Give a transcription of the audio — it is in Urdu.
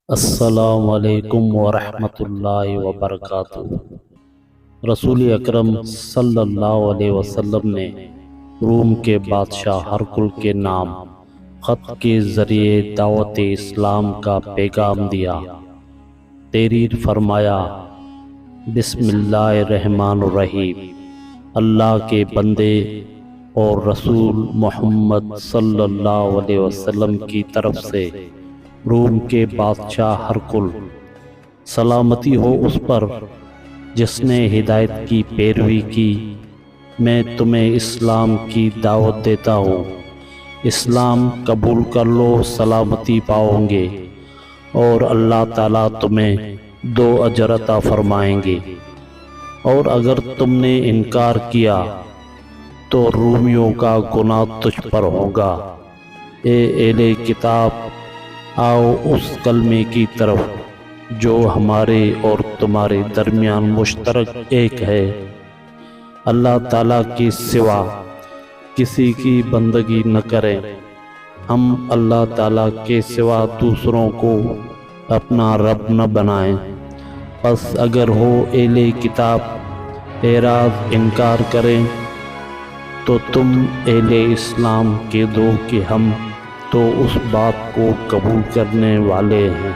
السلام علیکم ورحمۃ اللہ وبرکاتہ۔ رسول اکرم صلی اللہ علیہ وسلم نے روم کے بادشاہ ہرقل کے نام خط کے ذریعے دعوت اسلام کا پیغام دیا۔ تحریر فرمایا، بسم اللہ الرحمن الرحیم۔ اللہ کے بندے اور رسول محمد صلی اللہ علیہ وسلم کی طرف سے روم کے بادشاہ ہرقل، سلامتی ہو اس پر جس نے ہدایت کی پیروی کی۔ میں تمہیں اسلام کی دعوت دیتا ہوں، اسلام قبول کر لو، سلامتی پاؤ گے اور اللہ تعالیٰ تمہیں 2 اجر عطا فرمائیں گے، اور اگر تم نے انکار کیا تو رومیوں کا گناہ تجھ پر ہوگا۔ اے اہل کتاب، آؤ اس کلمے کی طرف جو ہمارے اور تمہارے درمیان مشترک ایک ہے، اللہ تعالیٰ کے سوا کسی کی بندگی نہ کریں، ہم اللہ تعالیٰ کے سوا دوسروں کو اپنا رب نہ بنائیں۔ پس اگر ہو اہل کتاب اعراض انکار کریں تو تم اہل اسلام کہہ دو کہ ہم تو اس بات کو قبول کرنے والے ہیں